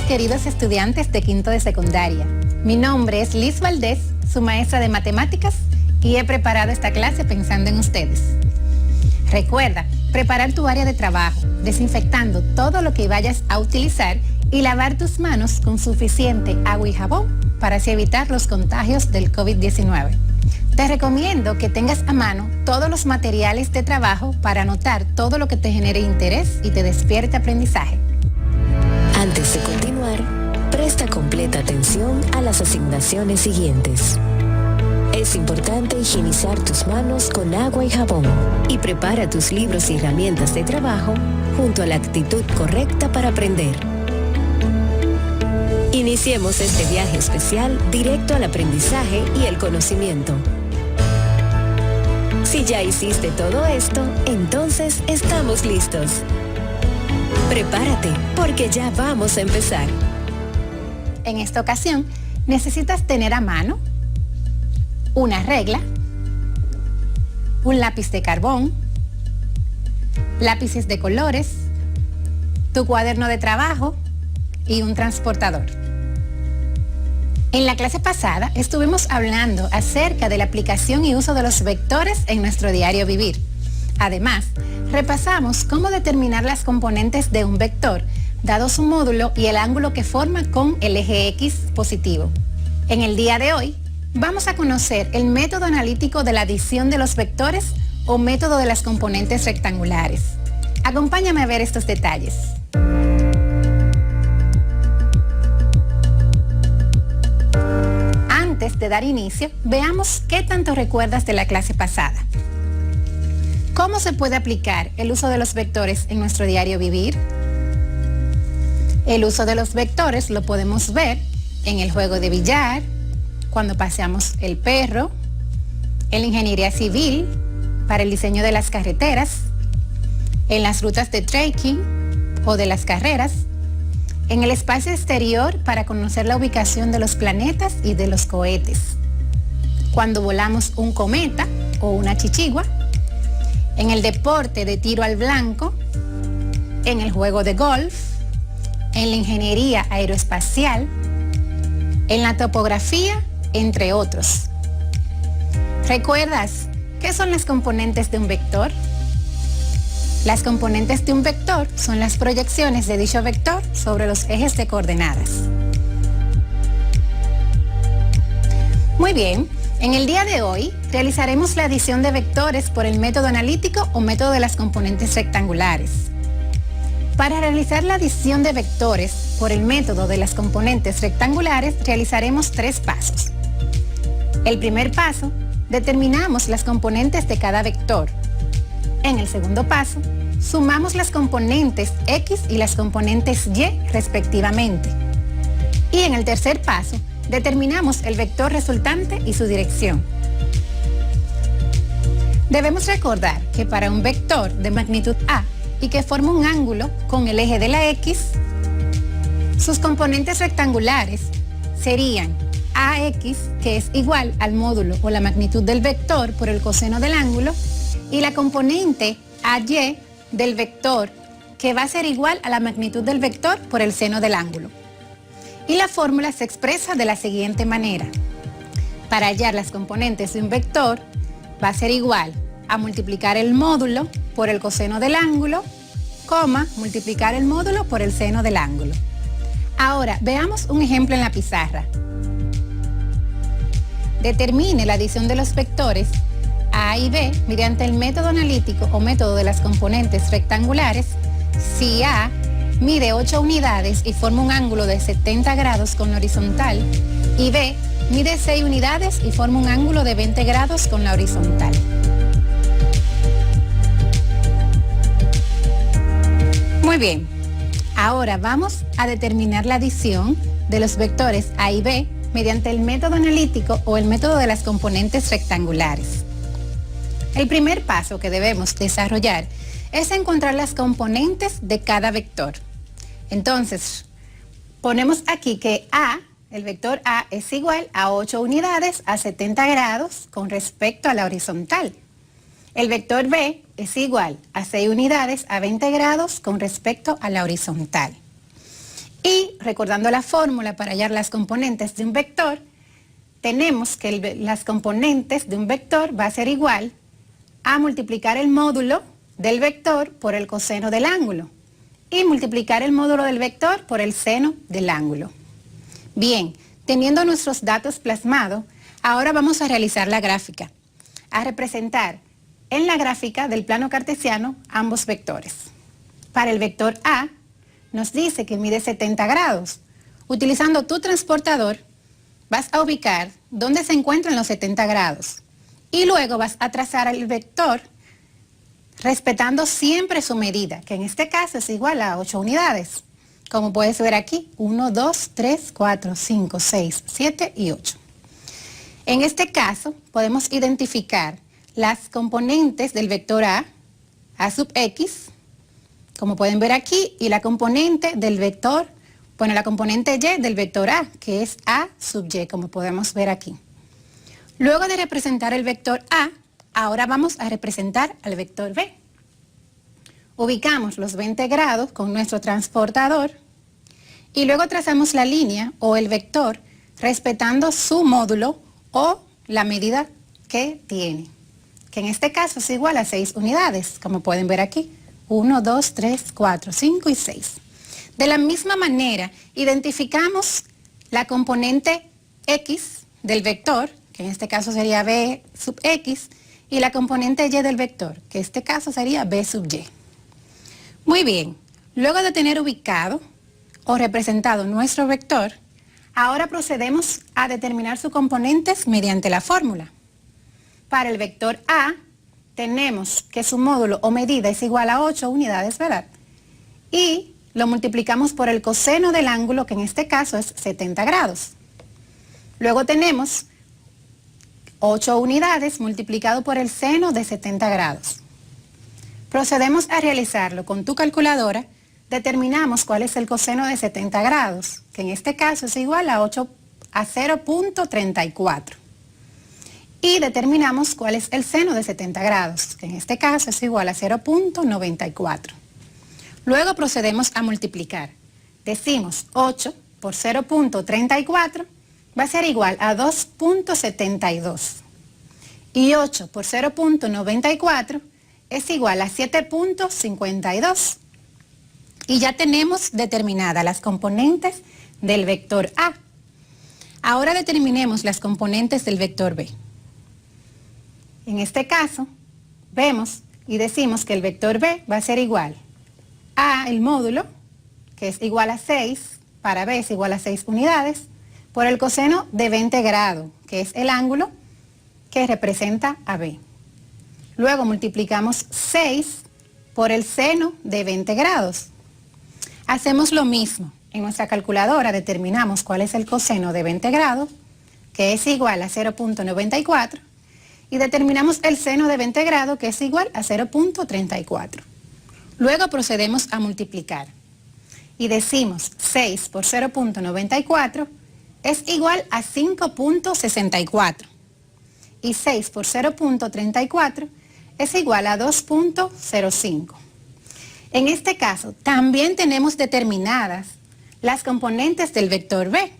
Queridos estudiantes de quinto de secundaria, mi nombre es Liz Valdés, su maestra de matemáticas, y he preparado esta clase pensando en ustedes. Recuerda preparar tu área de trabajo, desinfectando todo lo que vayas a utilizar y lavar tus manos con suficiente agua y jabón para así evitar los contagios del COVID-19. Te recomiendo que tengas a mano todos los materiales de trabajo para anotar todo lo que te genere interés y te despierte aprendizaje. Antes de continuar, presta completa atención a las asignaciones siguientes. Es importante higienizar tus manos con agua y jabón y prepara tus libros y herramientas de trabajo junto a la actitud correcta para aprender. Iniciemos este viaje especial directo al aprendizaje y el conocimiento. Si ya hiciste todo esto, entonces estamos listos. Prepárate, porque ya vamos a empezar. En esta ocasión, necesitas tener a mano una regla, un lápiz de carbón, lápices de colores, tu cuaderno de trabajo y un transportador. En la clase pasada estuvimos hablando acerca de la aplicación y uso de los vectores en nuestro diario vivir. Además, repasamos cómo determinar las componentes de un vector, dado su módulo y el ángulo que forma con el eje X positivo. En el día de hoy, vamos a conocer el método analítico de la adición de los vectores o método de las componentes rectangulares. Acompáñame a ver estos detalles. Antes de dar inicio, veamos qué tanto recuerdas de la clase pasada. ¿Cómo se puede aplicar el uso de los vectores en nuestro diario vivir? El uso de los vectores lo podemos ver en el juego de billar, cuando paseamos el perro, en la ingeniería civil, para el diseño de las carreteras, en las rutas de trekking o de las carreras, en el espacio exterior para conocer la ubicación de los planetas y de los cohetes, cuando volamos un cometa o una chichigua, en el deporte de tiro al blanco, en el juego de golf, en la ingeniería aeroespacial, en la topografía, entre otros. ¿Recuerdas qué son las componentes de un vector? Las componentes de un vector son las proyecciones de dicho vector sobre los ejes de coordenadas. Muy bien. En el día de hoy, realizaremos la adición de vectores por el método analítico o método de las componentes rectangulares. Para realizar la adición de vectores por el método de las componentes rectangulares, realizaremos 3 pasos. El primer paso, determinamos las componentes de cada vector. En el segundo paso, sumamos las componentes X y las componentes Y respectivamente. Y en el tercer paso, determinamos el vector resultante y su dirección. Debemos recordar que para un vector de magnitud A y que forma un ángulo con el eje de la X, sus componentes rectangulares serían AX, que es igual al módulo o la magnitud del vector por el coseno del ángulo, y la componente AY del vector, que va a ser igual a la magnitud del vector por el seno del ángulo. Y la fórmula se expresa de la siguiente manera. Para hallar las componentes de un vector, va a ser igual a multiplicar el módulo por el coseno del ángulo, coma, multiplicar el módulo por el seno del ángulo. Ahora, veamos un ejemplo en la pizarra. Determine la adición de los vectores A y B mediante el método analítico o método de las componentes rectangulares si A mide 8 unidades y forma un ángulo de 70 grados con la horizontal y B mide 6 unidades y forma un ángulo de 20 grados con la horizontal. Muy bien, ahora vamos a determinar la adición de los vectores A y B mediante el método analítico o el método de las componentes rectangulares. El primer paso que debemos desarrollar es encontrar las componentes de cada vector. Entonces, ponemos aquí que A el vector A es igual a 8 unidades a 70 grados con respecto a la horizontal. El vector B es igual a 6 unidades a 20 grados con respecto a la horizontal. Y recordando la fórmula para hallar las componentes de un vector, tenemos que las componentes de un vector va a ser igual a multiplicar el módulo del vector por el coseno del ángulo y multiplicar el módulo del vector por el seno del ángulo. Bien, teniendo nuestros datos plasmados, ahora vamos a realizar la gráfica, a representar en la gráfica del plano cartesiano ambos vectores. Para el vector A, nos dice que mide 70 grados. Utilizando tu transportador, vas a ubicar dónde se encuentran los 70 grados y luego vas a trazar el vector respetando siempre su medida, que en este caso es igual a 8 unidades. Como puedes ver aquí, 1, 2, 3, 4, 5, 6, 7 y 8. En este caso, podemos identificar las componentes del vector A sub x, como pueden ver aquí, y la componente del vector, bueno, la componente y del vector A, que es A sub y, como podemos ver aquí. Luego de representar el vector A, ahora vamos a representar al vector B. Ubicamos los 20 grados con nuestro transportador y luego trazamos la línea o el vector respetando su módulo o la medida que tiene, que en este caso es igual a 6 unidades, como pueden ver aquí. 1, 2, 3, 4, 5 y 6. De la misma manera, identificamos la componente X del vector, que en este caso sería B sub X, y la componente Y del vector, que en este caso sería B sub Y. Muy bien, luego de tener ubicado o representado nuestro vector, ahora procedemos a determinar sus componentes mediante la fórmula. Para el vector A, tenemos que su módulo o medida es igual a 8 unidades, ¿verdad? Y lo multiplicamos por el coseno del ángulo, que en este caso es 70 grados. Luego tenemos 8 unidades multiplicado por el seno de 70 grados. Procedemos a realizarlo con tu calculadora, determinamos cuál es el coseno de 70 grados, que en este caso es igual a 0.34. Y determinamos cuál es el seno de 70 grados, que en este caso es igual a 0.94. Luego procedemos a multiplicar. Decimos 8 por 0.34 va a ser igual a 2.72. Y 8 por 0.94 es igual a 7.52. Y ya tenemos determinadas las componentes del vector A. Ahora determinemos las componentes del vector B. En este caso, vemos y decimos que el vector B va a ser igual a el módulo, que es igual a 6, para B es igual a 6 unidades, por el coseno de 20 grados, que es el ángulo que representa a B. Luego multiplicamos 6 por el seno de 20 grados. Hacemos lo mismo. En nuestra calculadora determinamos cuál es el coseno de 20 grados, que es igual a 0.94, y determinamos el seno de 20 grados, que es igual a 0.34. Luego procedemos a multiplicar y decimos 6 por 0.94 es igual a 5.64 y 6 por 0.34 es igual a 2.05. En este caso también tenemos determinadas las componentes del vector B,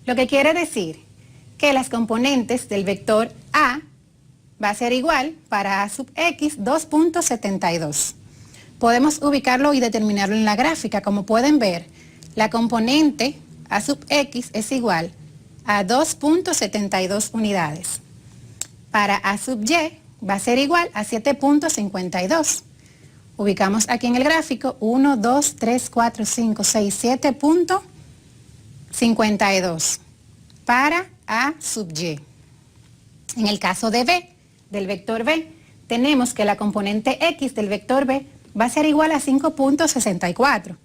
lo que quiere decir que las componentes del vector A va a ser igual para A sub X 2.72. Podemos ubicarlo y determinarlo en la gráfica. Como pueden ver, la componente A sub X es igual a 2.72 unidades. Para A sub Y va a ser igual a 7.52. Ubicamos aquí en el gráfico 1, 2, 3, 4, 5, 6, 7.52 para A sub Y. En el caso de B, del vector B, tenemos que la componente X del vector B va a ser igual a 5.64.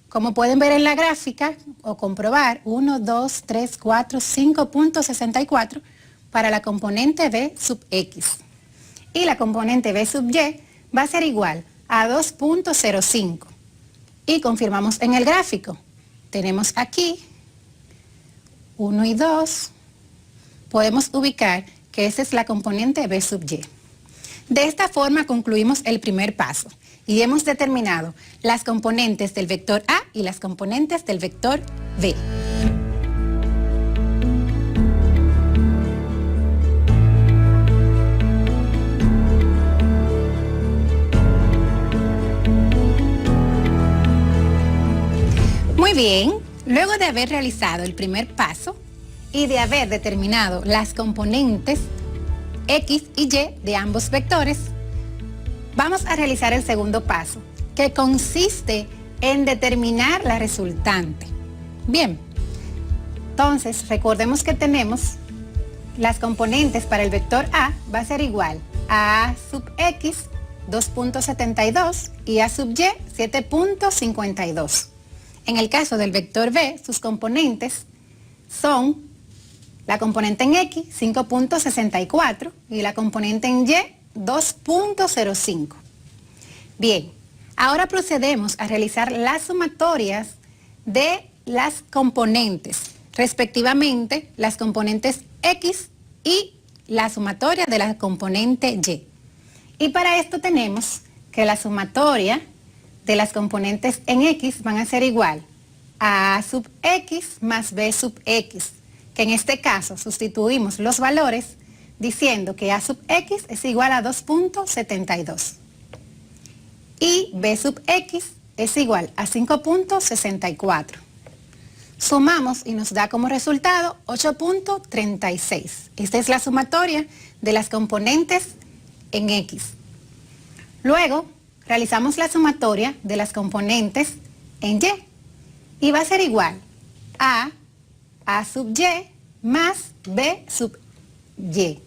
Como pueden ver en la gráfica o comprobar, 1, 2, 3, 4, 5.64 para la componente B sub X. Y la componente B sub Y va a ser igual a 2.05. Y confirmamos en el gráfico. Tenemos aquí 1 y 2, podemos ubicar que esa es la componente b sub y. De esta forma concluimos el primer paso y hemos determinado las componentes del vector A y las componentes del vector B. Muy bien, luego de haber realizado el primer paso y de haber determinado las componentes X y Y de ambos vectores, vamos a realizar el segundo paso, que consiste en determinar la resultante. Bien, entonces recordemos que tenemos las componentes para el vector A va a ser igual a sub X 2.72 y A sub Y 7.52. En el caso del vector B, sus componentes son la componente en X 5.64 y la componente en Y 2.05. Bien, ahora procedemos a realizar las sumatorias de las componentes, respectivamente las componentes X y la sumatoria de la componente Y. Y para esto tenemos que la sumatoria de las componentes en X van a ser igual a A sub X más B sub X, que en este caso sustituimos los valores diciendo que A sub X es igual a 2.72 y B sub X es igual a 5.64. Sumamos y nos da como resultado 8.36. Esta es la sumatoria de las componentes en X. Luego, realizamos la sumatoria de las componentes en Y y va a ser igual a A sub Y más B sub Y.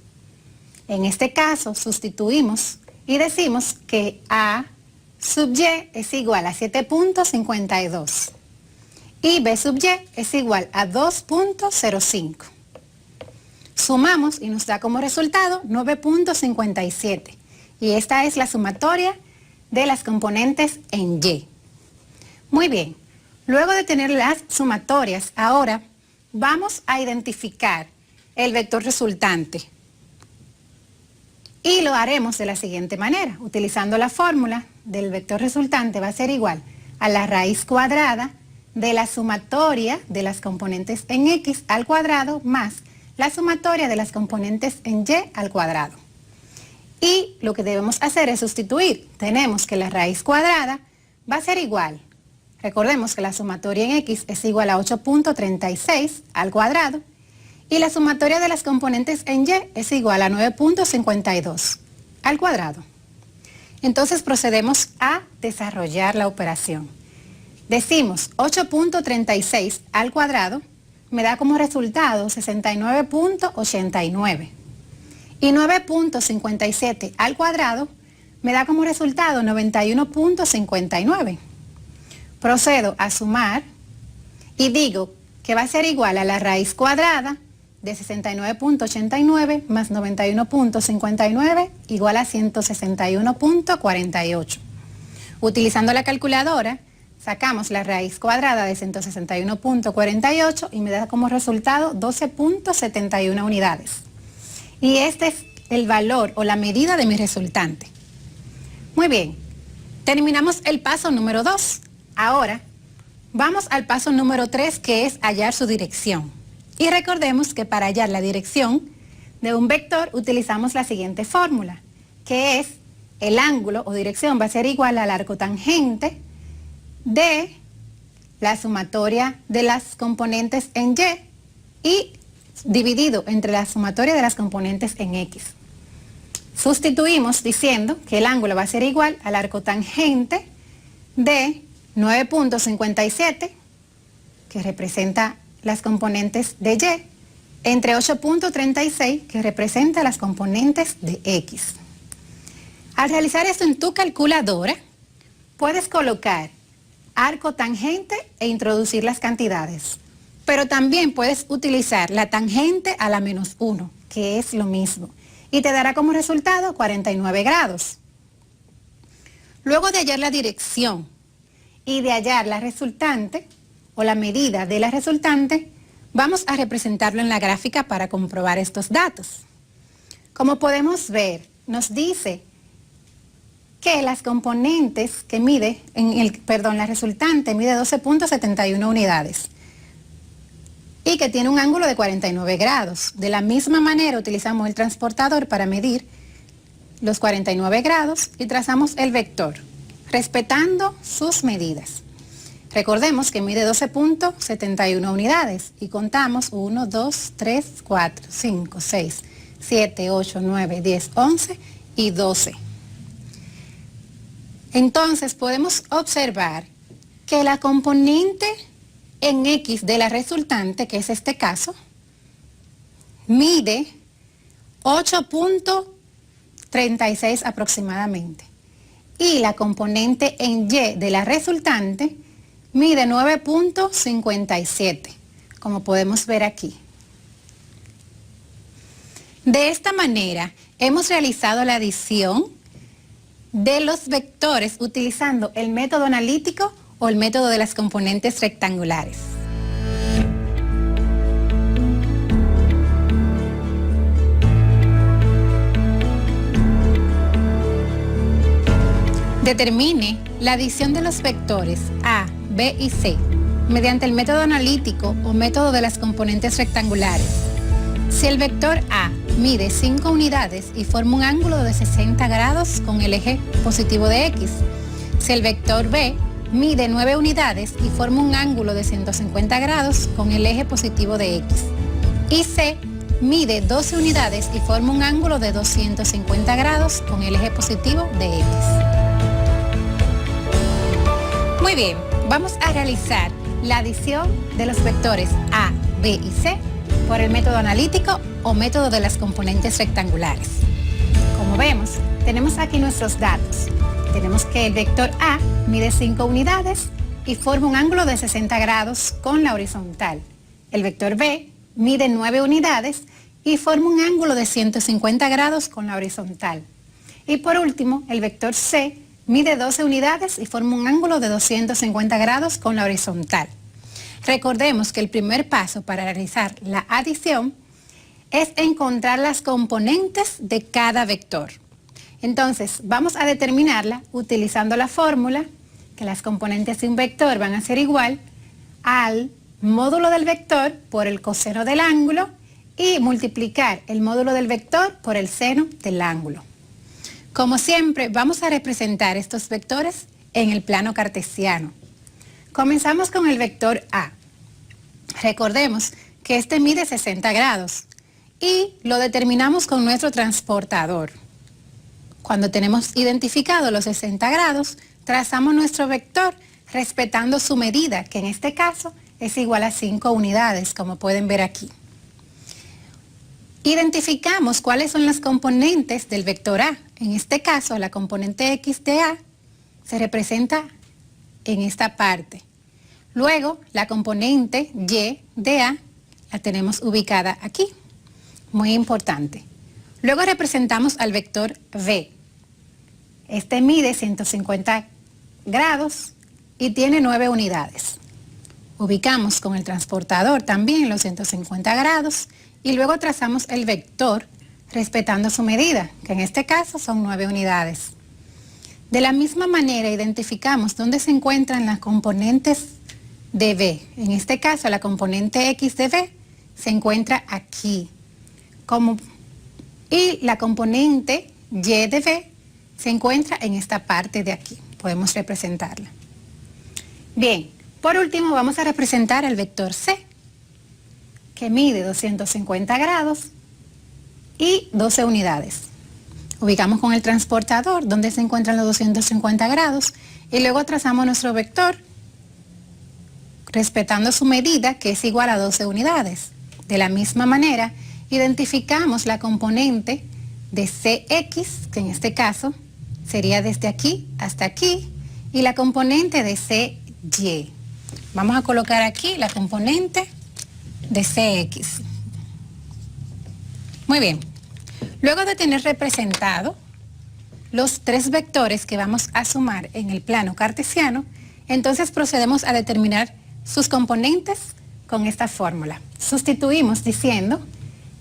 En este caso sustituimos y decimos que A sub Y es igual a 7.52 y B sub Y es igual a 2.05. Sumamos y nos da como resultado 9.57 y esta es la sumatoria de las componentes en Y. Muy bien, luego de tener las sumatorias, ahora vamos a identificar el vector resultante. Y lo haremos de la siguiente manera, utilizando la fórmula del vector resultante va a ser igual a la raíz cuadrada de la sumatoria de las componentes en X al cuadrado más la sumatoria de las componentes en Y al cuadrado. Y lo que debemos hacer es sustituir. Tenemos que la raíz cuadrada va a ser igual. Recordemos que la sumatoria en X es igual a 8.36 al cuadrado y la sumatoria de las componentes en Y es igual a 9.52 al cuadrado. Entonces procedemos a desarrollar la operación. Decimos 8.36 al cuadrado me da como resultado 69.89. Y 9.57 al cuadrado me da como resultado 91.59. Procedo a sumar y digo que va a ser igual a la raíz cuadrada de 69.89 más 91.59 igual a 161.48. Utilizando la calculadora, sacamos la raíz cuadrada de 161.48 y me da como resultado 12.71 unidades. Y este es el valor o la medida de mi resultante. Muy bien, terminamos el paso número 2. Ahora vamos al paso número 3, que es hallar su dirección. Y recordemos que para hallar la dirección de un vector utilizamos la siguiente fórmula, que es el ángulo o dirección va a ser igual al arco tangente de la sumatoria de las componentes en Y dividido entre la sumatoria de las componentes en X. Sustituimos diciendo que el ángulo va a ser igual al arco tangente de 9.57, que representa las componentes de Y, entre 8.36, que representa las componentes de X. Al realizar esto en tu calculadora, puedes colocar arco tangente e introducir las cantidades. Pero también puedes utilizar la tangente a la menos 1, que es lo mismo, y te dará como resultado 49 grados. Luego de hallar la dirección y de hallar la resultante, o la medida de la resultante, Vamos a representarlo en la gráfica para comprobar estos datos. Como podemos ver, nos dice que las componentes que mide, la resultante mide 12.71 unidades y que tiene un ángulo de 49 grados. De la misma manera utilizamos el transportador para medir los 49 grados y trazamos el vector, respetando sus medidas. Recordemos que mide 12.71 unidades y contamos 1, 2, 3, 4, 5, 6, 7, 8, 9, 10, 11 y 12. Entonces podemos observar que la componente en X de la resultante, que es este caso, mide 8.36 aproximadamente. Y la componente en Y de la resultante mide 9.57, como podemos ver aquí. De esta manera, hemos realizado la adición de los vectores utilizando el método analítico o el método de las componentes rectangulares. Determine la adición de los vectores A, B y C mediante el método analítico o método de las componentes rectangulares. Si el vector A mide 5 unidades y forma un ángulo de 60 grados con el eje positivo de X. Si el vector B mide 9 unidades y forma un ángulo de 150 grados con el eje positivo de X. Y C mide 12 unidades y forma un ángulo de 250 grados con el eje positivo de X. Muy bien, vamos a realizar la adición de los vectores A, B y C por el método analítico o método de las componentes rectangulares. Como vemos, tenemos aquí nuestros datos. Tenemos que el vector A mide 5 unidades y forma un ángulo de 60 grados con la horizontal. El vector B mide 9 unidades y forma un ángulo de 150 grados con la horizontal. Y por último, el vector C mide 12 unidades y forma un ángulo de 250 grados con la horizontal. Recordemos que el primer paso para realizar la adición es encontrar las componentes de cada vector. Entonces, vamos a determinarla utilizando la fórmula que las componentes de un vector van a ser igual al módulo del vector por el coseno del ángulo y multiplicar el módulo del vector por el seno del ángulo. Como siempre, vamos a representar estos vectores en el plano cartesiano. Comenzamos con el vector A. Recordemos que este mide 60 grados y lo determinamos con nuestro transportador. Cuando tenemos identificado los 60 grados, trazamos nuestro vector respetando su medida, que en este caso es igual a 5 unidades, como pueden ver aquí. Identificamos cuáles son las componentes del vector A. En este caso, la componente X de A se representa en esta parte. Luego, la componente Y de A la tenemos ubicada aquí. Muy importante. Luego representamos al vector B. Este mide 150 grados y tiene 9 unidades. Ubicamos con el transportador también los 150 grados y luego trazamos el vector respetando su medida, que en este caso son 9 unidades. De la misma manera identificamos dónde se encuentran las componentes de B. En este caso la componente X de B se encuentra aquí. Y la componente Y de B se encuentra en esta parte de aquí. Podemos representarla. Bien, por último vamos a representar el vector C, que mide 250 grados y 12 unidades. Ubicamos con el transportador donde se encuentran los 250 grados y luego trazamos nuestro vector respetando su medida, que es igual a 12 unidades. De la misma manera, identificamos la componente de CX, que en este caso sería desde aquí hasta aquí, y la componente de CY. Vamos a colocar aquí la componente de CX. Muy bien. Luego de tener representado los 3 vectores que vamos a sumar en el plano cartesiano, entonces procedemos a determinar sus componentes con esta fórmula. Sustituimos diciendo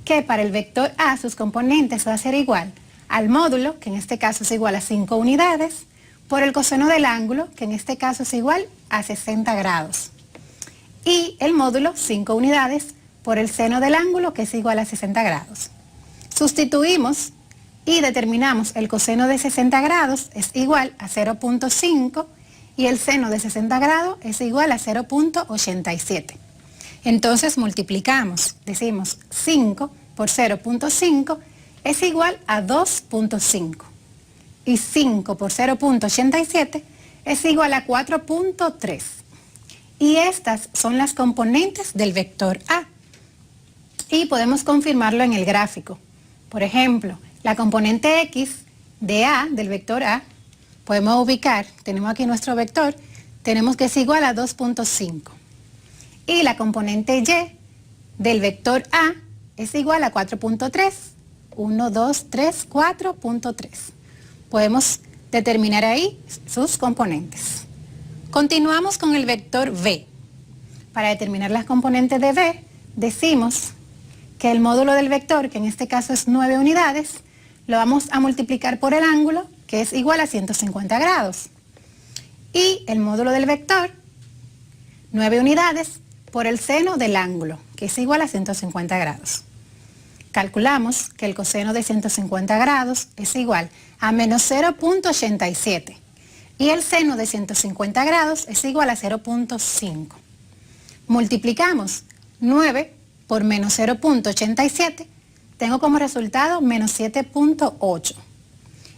que para el vector A sus componentes va a ser igual al módulo, que en este caso es igual a 5 unidades, por el coseno del ángulo, que en este caso es igual a 60 grados. Y el módulo, 5 unidades, por el seno del ángulo, que es igual a 60 grados. Sustituimos y determinamos el coseno de 60 grados es igual a 0.5 y el seno de 60 grados es igual a 0.87. Entonces multiplicamos, decimos 5 por 0.5 es igual a 2.5 y 5 por 0.87 es igual a 4.3. Y estas son las componentes del vector A. Y podemos confirmarlo en el gráfico. Por ejemplo, la componente X de A, del vector A, podemos ubicar, tenemos aquí nuestro vector, tenemos que es igual a 2.5. Y la componente Y del vector A es igual a 4.3. 1, 2, 3, 4.3. Podemos determinar ahí sus componentes. Continuamos con el vector V. Para determinar las componentes de V, decimos que el módulo del vector, que en este caso es 9 unidades, lo vamos a multiplicar por el ángulo, que es igual a 150 grados. Y el módulo del vector, 9 unidades, por el seno del ángulo, que es igual a 150 grados. Calculamos que el coseno de 150 grados es igual a menos 0.87 y el seno de 150 grados es igual a 0.5. Multiplicamos 9 por menos 0.87, tengo como resultado menos 7.8.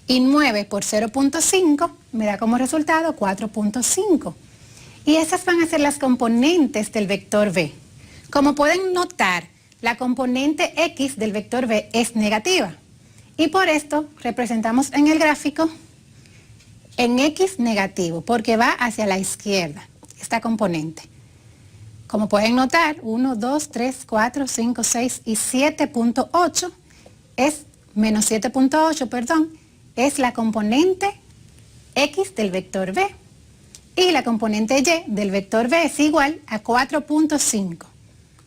Y 9 por 0.5 me da como resultado 4.5. Y esas van a ser las componentes del vector V. Como pueden notar, la componente X del vector V es negativa. Y por esto representamos en el gráfico en X negativo, porque va hacia la izquierda, esta componente. Como pueden notar, 1, 2, 3, 4, 5, 6 y 7.8 es menos 7.8, perdón, es la componente X del vector V. Y la componente Y del vector V es igual a 4.5.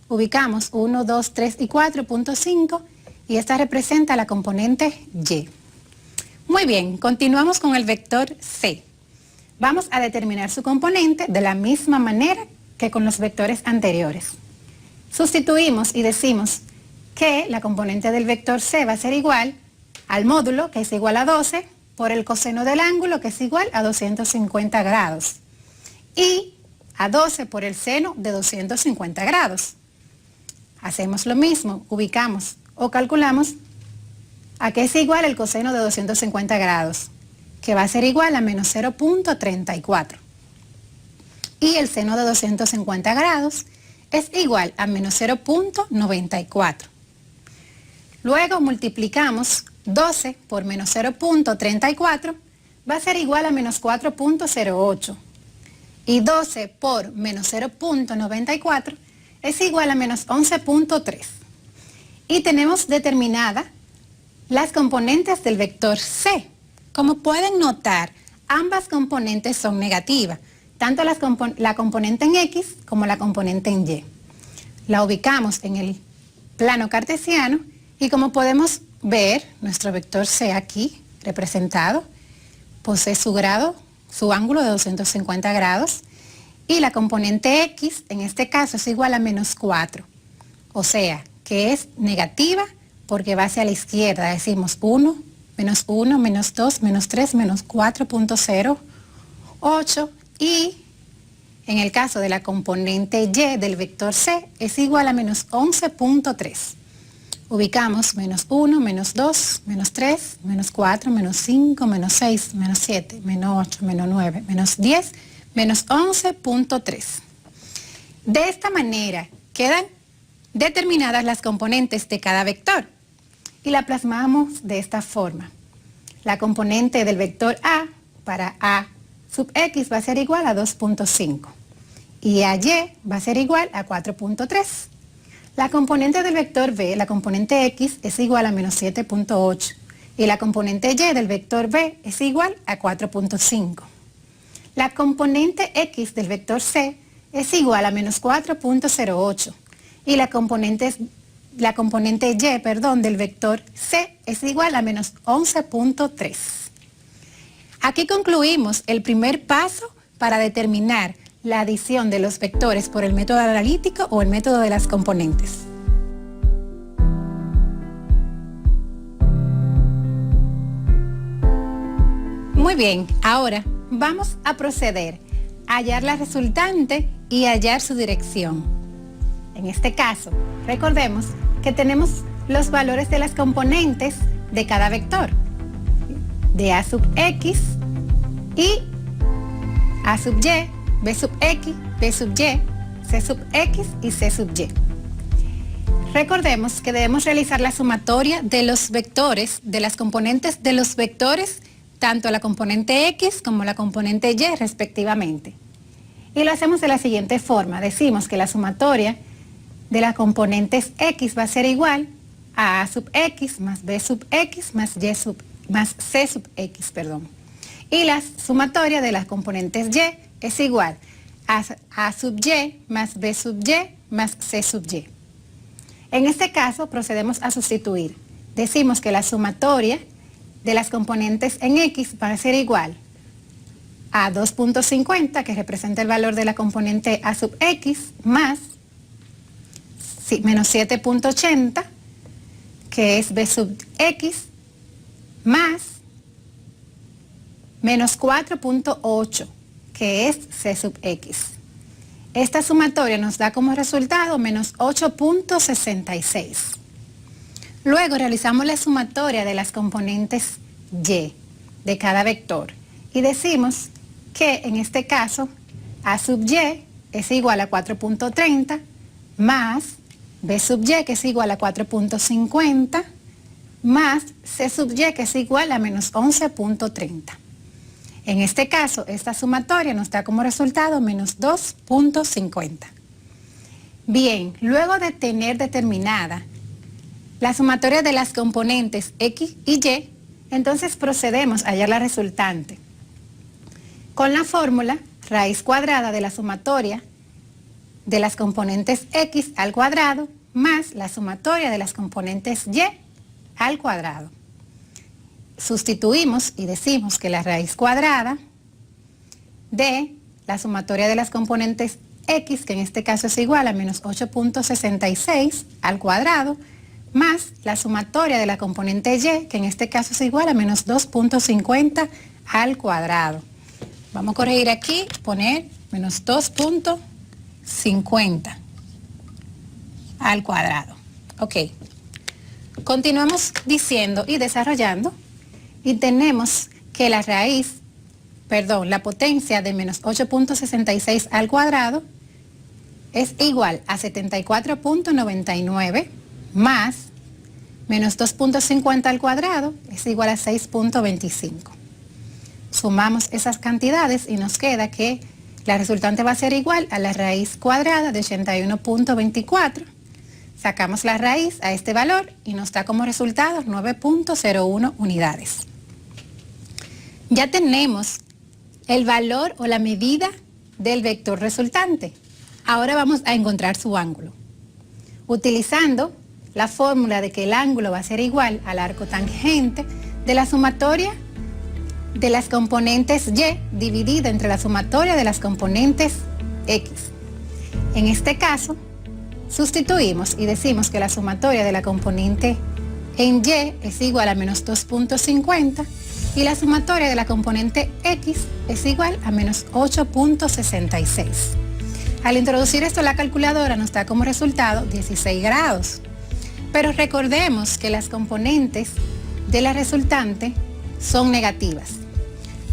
Ubicamos 1, 2, 3 y 4.5 y esta representa la componente Y. Muy bien, continuamos con el vector C. Vamos a determinar su componente de la misma manera que con los vectores anteriores. Sustituimos y decimos que la componente del vector C va a ser igual al módulo, que es igual a 12, por el coseno del ángulo, que es igual a 250 grados. Y a 12 por el seno de 250 grados. Hacemos lo mismo, ubicamos o calculamos a qué es igual el coseno de 250 grados, que va a ser igual a menos 0.34. Y el seno de 250 grados es igual a menos 0.94. Luego multiplicamos 12 por menos 0.34, va a ser igual a menos 4.08. Y 12 por menos 0.94 es igual a menos 11.3. Y tenemos determinadas las componentes del vector C. Como pueden notar, ambas componentes son negativas, tanto la componente en X como la componente en Y. La ubicamos en el plano cartesiano y como podemos ver, nuestro vector C aquí representado posee su grado, su ángulo de 250 grados y la componente X en este caso es igual a menos 4. O sea, que es negativa porque va hacia la izquierda. Decimos 1, menos 2, menos 3, menos 4.08 y en el caso de la componente Y del vector C es igual a menos 11.3. Ubicamos menos 1, menos 2, menos 3, menos 4, menos 5, menos 6, menos 7, menos 8, menos 9, menos 10, menos 11.3. De esta manera quedan determinadas las componentes de cada vector y la plasmamos de esta forma. La componente del vector A para A sub X va a ser igual a 2.5 y a Y va a ser igual a 4.3. La componente del vector B, la componente X, es igual a menos 7.8 y la componente Y del vector B es igual a 4.5. La componente X del vector C es igual a menos 4.08 y la componente Y, del vector C es igual a menos 11.3. Aquí concluimos el primer paso para determinar la adición de los vectores por el método analítico o el método de las componentes. Muy bien, ahora vamos a proceder a hallar la resultante y hallar su dirección. En este caso, recordemos que tenemos los valores de las componentes de cada vector, de A sub X y A sub Y, B sub X, B sub Y, C sub X y C sub Y. Recordemos que debemos realizar la sumatoria de los vectores, de las componentes de los vectores, tanto la componente X como la componente Y respectivamente. Y lo hacemos de la siguiente forma. Decimos que la sumatoria de las componentes X va a ser igual a A sub X más B sub X más C sub X, Y la sumatoria de las componentes Y es igual a A sub Y más B sub Y más C sub Y. En este caso procedemos a sustituir. Decimos que la sumatoria de las componentes en X va a ser igual a 2.50, que representa el valor de la componente A sub X, más menos 7.80, que es B sub X, más menos 4.8, que es C sub X. Esta sumatoria nos da como resultado menos 8.66. Luego realizamos la sumatoria de las componentes Y de cada vector y decimos que en este caso A sub Y es igual a 4.30 más B sub Y, que es igual a 4.50 más C sub Y, que es igual a menos 11.30. En este caso, esta sumatoria nos da como resultado menos 2.50. Bien, luego de tener determinada la sumatoria de las componentes X y Y, entonces procedemos a hallar la resultante. Con la fórmula raíz cuadrada de la sumatoria de las componentes X al cuadrado más la sumatoria de las componentes Y al cuadrado. Sustituimos y decimos que la raíz cuadrada de la sumatoria de las componentes X, que en este caso es igual a menos 8.66 al cuadrado, más la sumatoria de la componente Y, que en este caso es igual a menos 2.50 al cuadrado. Vamos a corregir aquí, poner menos 2.50 al cuadrado. Ok. Continuamos diciendo y desarrollando y tenemos que la potencia de menos 8.66 al cuadrado es igual a 74.99 más menos 2.50 al cuadrado es igual a 6.25. Sumamos esas cantidades y nos queda que la resultante va a ser igual a la raíz cuadrada de 81.24. Sacamos la raíz a este valor y nos da como resultado 9.01 unidades. Ya tenemos el valor o la medida del vector resultante. Ahora vamos a encontrar su ángulo. Utilizando la fórmula de que el ángulo va a ser igual al arco tangente de la sumatoria de las componentes Y dividida entre la sumatoria de las componentes X. En este caso, sustituimos y decimos que la sumatoria de la componente en Y es igual a menos 2.50 y la sumatoria de la componente X es igual a menos 8.66. Al introducir esto en la calculadora nos da como resultado 16 grados. Pero recordemos que las componentes de la resultante son negativas.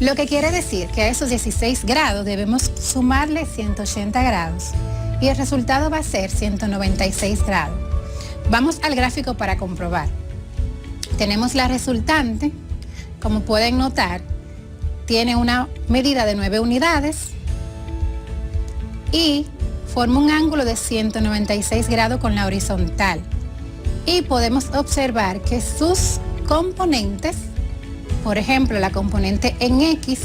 Lo que quiere decir que a esos 16 grados debemos sumarle 180 grados y el resultado va a ser 196 grados. Vamos al gráfico para comprobar. Tenemos la resultante, como pueden notar, tiene una medida de 9 unidades y forma un ángulo de 196 grados con la horizontal. Y podemos observar que sus componentes, por ejemplo, la componente en X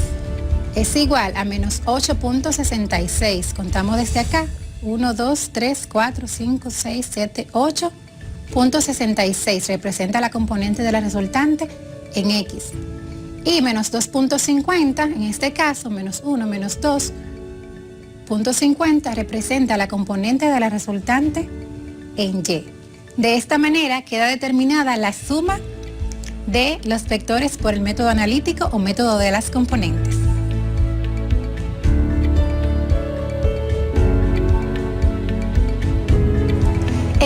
es igual a menos 8.66. Contamos desde acá. 1, 2, 3, 4, 5, 6, 7, 8.66 representa la componente de la resultante en X. Y menos 2.50, en este caso, menos 1, menos 2.50 representa la componente de la resultante en Y. De esta manera queda determinada la suma de los vectores por el método analítico o método de las componentes.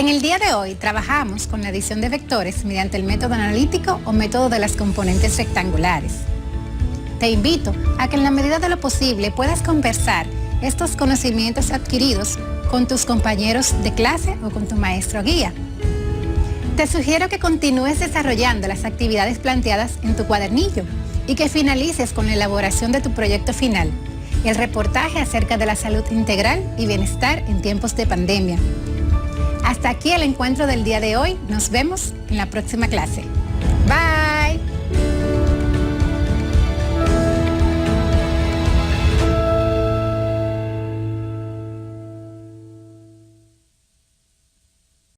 En el día de hoy trabajamos con la adición de vectores mediante el método analítico o método de las componentes rectangulares. Te invito a que en la medida de lo posible puedas conversar estos conocimientos adquiridos con tus compañeros de clase o con tu maestro guía. Te sugiero que continúes desarrollando las actividades planteadas en tu cuadernillo y que finalices con la elaboración de tu proyecto final, el reportaje acerca de la salud integral y bienestar en tiempos de pandemia. Hasta aquí el encuentro del día de hoy. Nos vemos en la próxima clase. Bye.